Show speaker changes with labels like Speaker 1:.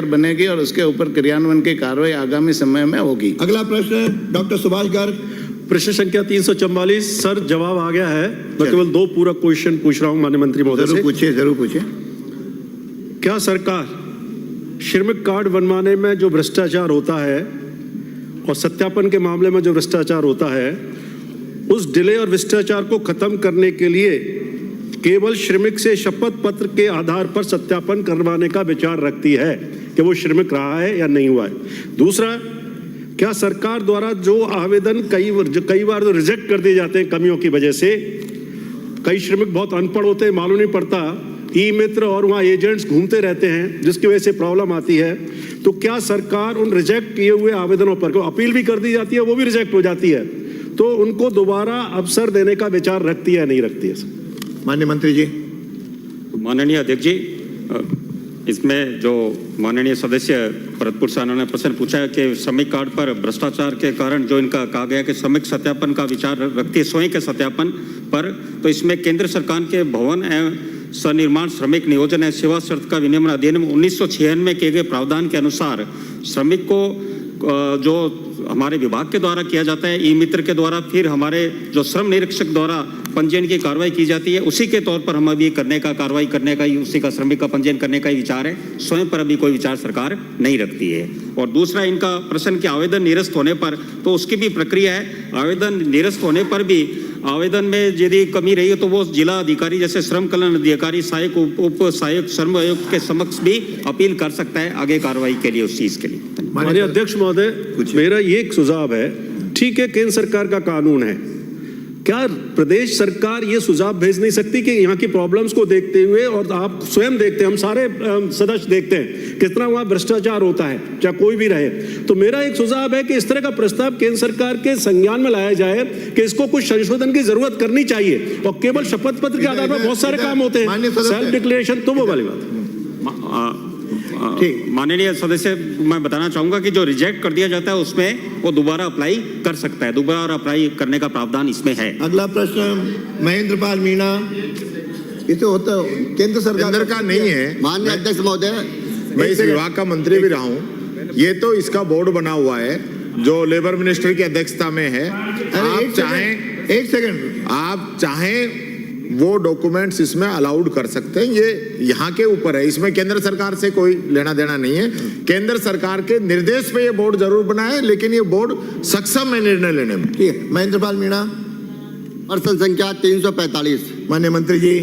Speaker 1: बनेगी और उसके ऊपर क्रियान्वयन की कार्रवाई आगामी समय में होगी।
Speaker 2: अगला प्रश्न डॉक्टर सुभाष गर्ग।
Speaker 3: प्रश्न संख्या 344। सर जवाब आ गया है, मैं केवल 2 पूरक क्वेश्चन पूछ रहा हूं माननीय मंत्री महोदय से।
Speaker 2: जरूर पूछिए।
Speaker 3: क्या सरकार श्रमिक कार्ड बनवाने में जो भ्रष्टाचार होता है और सत्यापन के मामले में जो भ्रष्टाचार होता है, उस डिले और भ्रष्टाचार को खत्म करने के लिए केवल श्रमिक से शपथ पत्र के आधार पर सत्यापन करवाने का विचार रखती है कि वो श्रमिक रहा है या नहीं हुआ है? दूसरा, क्या सरकार द्वारा जो आवेदन कई बार तो रिजेक्ट कर दिए जाते हैं कमियों की वजह से, कई श्रमिक बहुत अनपढ़ होते हैं, मालूम नहीं पड़ता, ई मित्र और वहाँ एजेंट्स घूमते रहते हैं जिसकी वजह से प्रॉब्लम आती है, तो क्या सरकार उन रिजेक्ट किए हुए आवेदनों पर अपील भी कर दी जाती है, वो भी रिजेक्ट हो जाती है, तो उनको दोबारा अवसर देने का विचार रखती है या नहीं रखती है?
Speaker 2: माननीय मंत्री जी।
Speaker 4: माननीय अध्यक्ष जी, इसमें जो माननीय सदस्य भरतपुर से उन्होंने प्रश्न पूछा है कि श्रमिक कार्ड पर भ्रष्टाचार के कारण जो इनका कहा गया कि श्रमिक सत्यापन का विचार रखती है स्वयं के सत्यापन पर, तो इसमें केंद्र सरकार के भवन एवं सनिर्माण श्रमिक नियोजन एवं सेवा शर्त का विनियमन अधिनियम 1996 में किए गए प्रावधान के अनुसार श्रमिक को जो हमारे विभाग के द्वारा किया जाता है, ई मित्र के द्वारा, फिर हमारे जो श्रम निरीक्षक द्वारा पंजीयन की कार्रवाई की जाती है, उसी के तौर पर हम अभी कार्रवाई करने का ही, उसी का श्रमिक का पंजीयन करने का ही विचार है। स्वयं पर अभी कोई विचार सरकार नहीं रखती है। और दूसरा, इनका प्रश्न कि आवेदन निरस्त होने पर, तो उसकी भी प्रक्रिया है। आवेदन निरस्त होने पर भी आवेदन में यदि कमी रही है तो वो जिला अधिकारी जैसे श्रम कल्याण अधिकारी, सहायक, उप सहायक श्रम आयुक्त के समक्ष भी अपील कर सकता है आगे कार्रवाई के लिए, उस चीज के लिए।
Speaker 3: माननीय अध्यक्ष महोदय, मेरा ये एक सुझाव है, ठीक है केंद्र सरकार का कानून है, क्या प्रदेश सरकार ये सुझाव भेज नहीं सकती कि यहाँ की प्रॉब्लम्स को देखते हुए, और आप स्वयं देखते हैं, हम सारे सदस्य देखते हैं कितना वहाँ भ्रष्टाचार होता है, चाहे कोई भी रहे, तो मेरा एक सुझाव है कि इस तरह का प्रस्ताव केंद्र सरकार के संज्ञान में लाया जाए कि इसको कुछ संशोधन की जरूरत करनी चाहिए, और केवल शपथ पत्र के आधार पर बहुत सारे काम होते हैं, सेल्फ डिक्लेरेशन, तो वो वाली बात।
Speaker 4: माननीय सदस्य, मैं बताना चाहूंगा कि जो रिजेक्ट कर दिया जाता है उसमें वो दोबारा अप्लाई कर सकता है, दोबारा अप्लाई करने का प्रावधान इसमें है।
Speaker 2: अगला प्रश्न महेंद्र पाल मीणा। इसे होता केंद्र सरकार का नहीं है।
Speaker 5: माननीय अध्यक्ष महोदय,
Speaker 6: मैं इस विभाग का मंत्री भी रहा हूँ। ये तो इसका बोर्ड बना हुआ है जो लेबर मिनिस्टर की अध्यक्षता में है। आप चाहें वो डॉक्यूमेंट्स इसमें अलाउड कर सकते हैं, ये यहाँ के ऊपर है, इसमें केंद्र सरकार से कोई लेना देना नहीं है। केंद्र सरकार के निर्देश पे ये बोर्ड जरूर बना है, लेकिन ये बोर्ड सक्षम है निर्णय लेने में।
Speaker 2: ठीक है। महेंद्र पाल मीणा।
Speaker 5: प्रश्न संख्या 345।
Speaker 2: माननीय मंत्री जी।